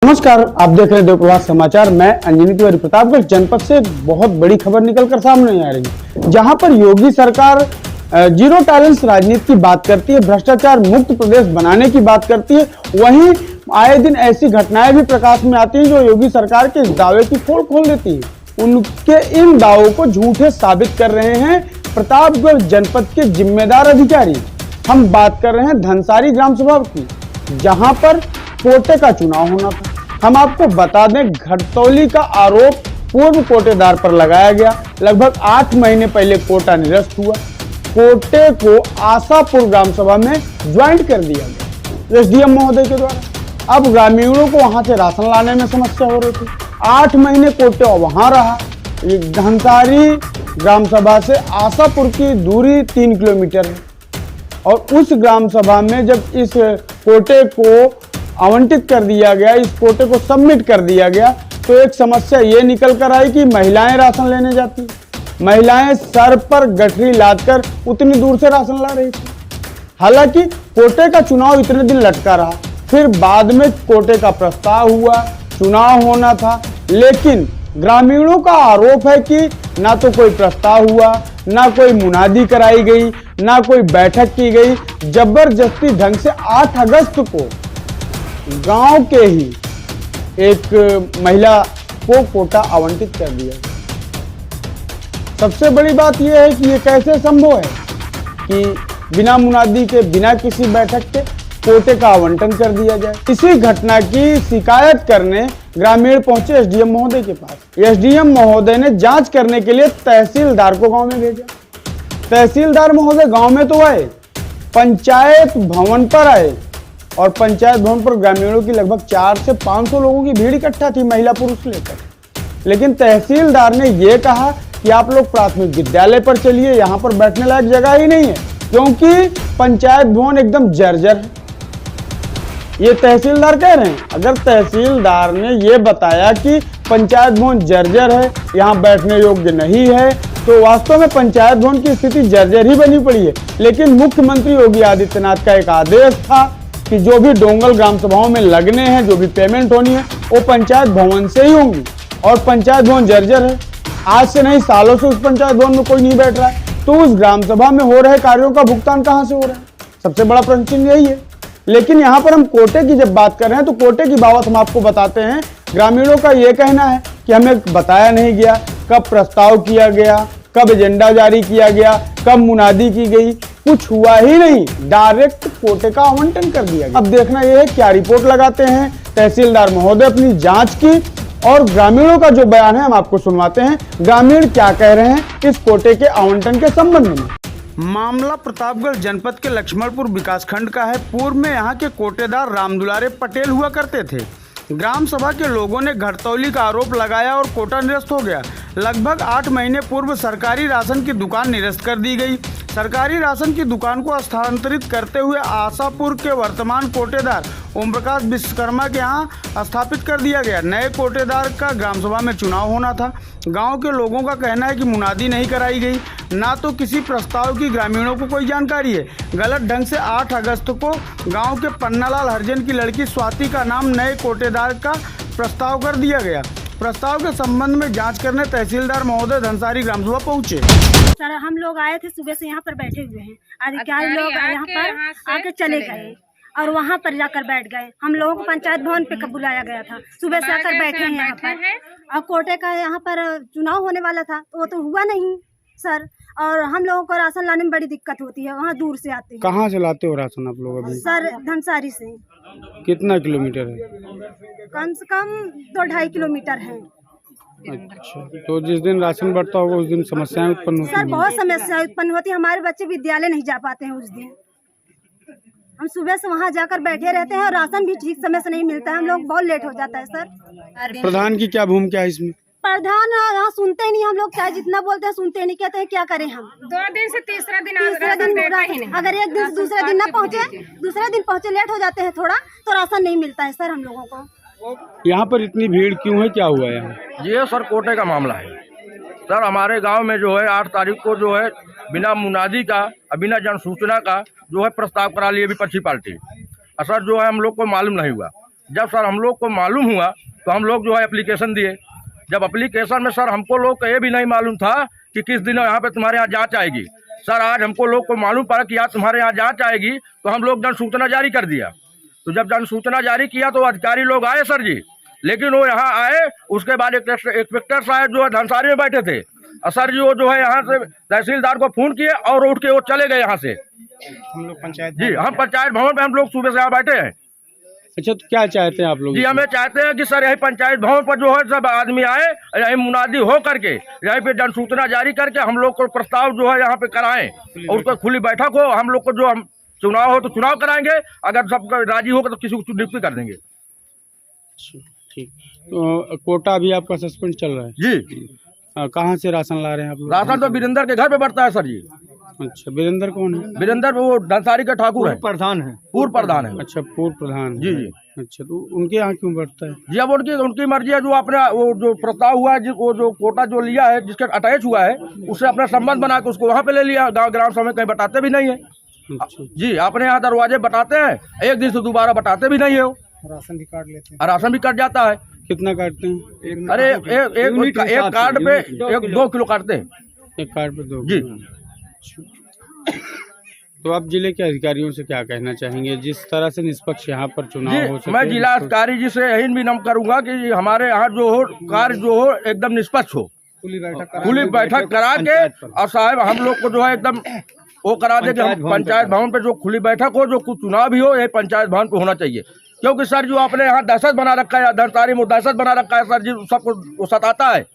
नमस्कार, आप देख रहे हैं देवप्रभात समाचार। मैं अंजनी तिवारी। प्रतापगढ़ जनपद से बहुत बड़ी खबर निकलकर सामने आ रही है, जहां पर योगी सरकार जीरो टॉलरेंस राजनीति की बात करती है, भ्रष्टाचार मुक्त प्रदेश बनाने की बात करती है। वहीं आए दिन ऐसी घटनाएं भी प्रकाश में आती हैं जो योगी सरकार के इस दावे की पोल खोल देती है। उनके इन दावों को झूठे साबित कर रहे हैं प्रतापगढ़ जनपद के जिम्मेदार अधिकारी। हम बात कर रहे हैं धनसारी ग्राम सभा की, जहां पर कोटे का चुनाव होना था। हम आपको बता दें, घटतौली का आरोप पूर्व कोटेदार पर लगाया गया। लगभग 8 महीने पहले कोटा निरस्त हुआ। कोटे को आशापुर ग्राम सभा में ज्वाइंट कर दिया गया एसडीएम महोदय के द्वारा। अब ग्रामीणों को वहां से राशन लाने में समस्या हो रही थी। 8 महीने कोटे वहां रहा। धनसारी ग्राम सभा से आशापुर की दूरी 3 किलोमीटर है, और उस ग्राम सभा में जब इस कोटे को आवंटित कर दिया गया, इस कोटे को सबमिट कर दिया गया, तो एक समस्या ये निकल कर आई कि महिलाएं राशन लेने जाती। महिलाएं सर पर गठरी लादकर उतनी दूर से राशन ला रही थी। हालांकि कोटे का चुनाव इतने दिन लटका रहा, फिर बाद में कोटे का प्रस्ताव हुआ, चुनाव होना था, लेकिन ग्रामीणों का आरोप है कि ना तो कोई प्रस्ताव हुआ, ना कोई मुनादी कराई गई, ना कोई बैठक की गई। जबरदस्ती ढंग से 8 अगस्त को गांव के ही एक महिला को कोटा आवंटित कर दिया। सबसे बड़ी बात यह है कि यह कैसे संभव है कि बिना मुनादी के, बिना किसी बैठक के कोटे का आवंटन कर दिया जाए। इसी घटना की शिकायत करने ग्रामीण पहुंचे एसडीएम महोदय के पास। एसडीएम महोदय ने जांच करने के लिए तहसीलदार को गांव में भेजा। तहसीलदार महोदय गांव में तो आए, पंचायत भवन पर आए, और पंचायत भवन पर ग्रामीणों की लगभग 400 से 500 लोगों की भीड़ इकट्ठा थी, महिला पुरुष लेकर। लेकिन तहसीलदार ने यह कहा कि आप लोग प्राथमिक विद्यालय पर चलिए, यहाँ पर बैठने लायक जगह ही नहीं है, क्योंकि पंचायत भवन एकदम जर्जर है। ये तहसीलदार कह रहे हैं। अगर तहसीलदार ने यह बताया कि पंचायत भवन जर्जर है, यहाँ बैठने योग्य नहीं है, तो वास्तव में पंचायत भवन की स्थिति जर्जर ही बनी पड़ी है। लेकिन मुख्यमंत्री योगी आदित्यनाथ का एक आदेश था कि जो भी डोंगल ग्राम सभाओं में लगने हैं, जो भी पेमेंट होनी है, वो पंचायत भवन से ही होंगी, और पंचायत भवन जर्जर है। आज से नहीं, सालों से उस पंचायत भवन में कोई नहीं बैठ रहा है, तो उस ग्राम सभा में हो रहे कार्यों का भुगतान कहां से हो रहा है? सबसे बड़ा प्रश्न चिन्ह यही है। लेकिन यहाँ पर हम कोटे की जब बात कर रहे हैं, तो कोटे की बाबत हम आपको बताते हैं। ग्रामीणों का ये कहना है कि हमें बताया नहीं गया, कब प्रस्ताव किया गया, कब एजेंडा जारी किया गया, कब मुनादी की गई, कुछ हुआ ही नहीं, डायरेक्ट कोटे का आवंटन कर दिया गया। अब देखना यह है क्या रिपोर्ट लगाते हैं तहसीलदार महोदय अपनी जांच की, और ग्रामीणों का जो बयान है हम आपको सुनवाते हैं। ग्रामीण क्या कह रहे हैं इस कोटे के आवंटन के संबंध में। मामला प्रतापगढ़ जनपद के लक्ष्मणपुर विकासखंड का है। पूर्व में यहाँ के कोटेदार रामदुलारे पटेल हुआ करते थे। ग्राम सभा के लोगों ने घटतौली का आरोप लगाया और कोटा निरस्त हो गया। लगभग 8 महीने पूर्व सरकारी राशन की दुकान निरस्त कर दी गई। सरकारी राशन की दुकान को स्थानांतरित करते हुए आशापुर के वर्तमान कोटेदार ओम प्रकाश विश्वकर्मा के यहाँ स्थापित कर दिया गया। नए कोटेदार का ग्राम सभा में चुनाव होना था। गांव के लोगों का कहना है कि मुनादी नहीं कराई गई, ना तो किसी प्रस्ताव की ग्रामीणों को कोई जानकारी है। गलत ढंग से 8 अगस्त को गांव के पन्नालाल हरिजन की लड़की स्वाति का नाम नए कोटेदार का प्रस्ताव कर दिया गया। प्रस्ताव के संबंध में जांच करने तहसीलदार महोदय धनसारी ग्राम सभा पहुंचे। सर, हम लोग आए थे, सुबह से यहाँ पर बैठे हुए हैं। अधिकारी लोग यहाँ पर आके चले गए और वहाँ पर जाकर बैठ गए। हम लोगों को पंचायत भवन पे कब बुलाया गया था, सुबह से आकर बैठे हैं यहाँ पर। और कोटे का यहाँ पर चुनाव होने वाला था, तो वो तो हुआ नहीं सर। और हम लोगों को राशन लाने में बड़ी दिक्कत होती है, वहाँ दूर से आते हैं। कहाँ से लाते हो राशन आप लोग अभी? सर, धनसारी से। कितना किलोमीटर है? कम से कम 2-2.5 किलोमीटर है। अच्छा, तो जिस दिन राशन बढ़ता होगा उस दिन समस्याएं उत्पन्न होती सर, बहुत समस्या उत्पन्न होती है। हमारे बच्चे विद्यालय नहीं जा पाते हैं उस दिन। हम सुबह से वहाँ जाकर बैठे रहते हैं और राशन भी ठीक समय से नहीं मिलता है। हम लोग बहुत लेट हो जाता है सर। प्रधान की क्या भूमिका है इसमें? प्रधान यहाँ सुनते ही नहीं, हम लोग चाहे जितना बोलते हैं सुनते नहीं। कहते हैं क्या करें हम? 2 दिन से तीसरा दिन अगर एक दिन से दूसरे दिन न पहुँचे, दूसरे दिन पहुँचे लेट हो जाते हैं थोड़ा, तो राशन नहीं मिलता है सर हम लोगों को। यहाँ पर इतनी भीड़ क्यों है, क्या हुआ है यहाँ? ये सर कोटे का मामला है सर। हमारे गांव में जो है 8 तारीख को जो है बिना मुनादी का, बिना जन सूचना का जो है प्रस्ताव करा लिए विपक्षी पार्टी। सर जो है हम लोग को मालूम नहीं हुआ। जब सर हम लोग को मालूम हुआ तो हम लोग जो है एप्लीकेशन दिए। जब एप्लीकेशन में सर हमको लोग को ये भी नहीं मालूम था कि किस दिन यहाँ पे तुम्हारे यहाँ जांच आएगी। सर आज हमको लोग को मालूम पड़ा कि आज तुम्हारे यहाँ जांच आएगी, तो हम लोग जन सूचना जारी कर दिया। तो जब जन सूचना जारी किया तो अधिकारी लोग आए सर जी, लेकिन वो यहाँ आए उसके बाद इंस्पेक्टर साहब जो है धनसारी में बैठे थे, और सर जी वो जो है यहाँ से तहसीलदार को फोन किए और उठ के वो चले गए यहाँ से। हम लोग पंचायत जी हम पंचायत भवन में हम लोग सुबह से यहाँ बैठे हैं। अच्छा, तो क्या चाहते हैं आप लोग? जी हमें चाहते हैं कि सर यही पंचायत भवन पर जो है सब आदमी आए, यही मुनादी हो करके यहीं पे जन सूचना जारी करके हम लोग को प्रस्ताव जो है यहाँ पे कराएं, और उसको खुली बैठक हो। हम लोग को जो हम चुनाव हो तो चुनाव कराएंगे, अगर सबका राजी होगा तो किसी को नियुक्ति कर देंगे। ठीक, तो कोटा भी आपका सस्पेंड चल रहा है? जी कहाँ से राशन ला रहे हैं आप लोग? राशन तो वीरेंद्र के घर पे बढ़ता है सर जी। अच्छा, वीरेंद्र कौन है? वीरेंद्र वो धनसारी का ठाकुर है, प्रधान है। पूर्व प्रधान है। अच्छा, पूर्व प्रधान। जी जी। अच्छा, तो उनके यहाँ क्यों बढ़ता है? जी अब उनकी मर्जी है। जो अपने वो जो प्रस्ताव हुआ है, वो जो कोटा जो लिया है, जिसके अटैच हुआ है, उससे अपना संबंध बना के उसको वहाँ पे ले लिया। गाँव ग्राम सभा में कहीं बताते भी नहीं है। अच्छा, जी अपने यहाँ दरवाजे बताते हैं, एक दिन से दोबारा बताते भी नहीं है। राशन भी काट लेते हैं? और राशन भी कट जाता है। कितना काटते हैं? अरे एक कार्ड पे 2 किलो काटते हैं। एक कार्ड पे 2 जी। तो आप जिले के अधिकारियों से क्या कहना चाहेंगे, जिस तरह से निष्पक्ष यहाँ पर चुनाव हो जी सके? मैं जिला अधिकारी जी से यही विनम्र करूंगा कि हमारे यहाँ जो हो कार्य जो हो एकदम निष्पक्ष हो, खुली बैठक करा के, और साहब हम लोग को जो है एकदम वो करा दे कि हम पंचायत भवन पे जो खुली बैठक हो, जो कुछ चुनाव भी हो, ये पंचायत भवन पे होना चाहिए। क्योंकि सर जो अपने यहाँ दहशत बना रखा है, धनसारी में दहशत बना रखा है सर जी, सबको वो सताता है।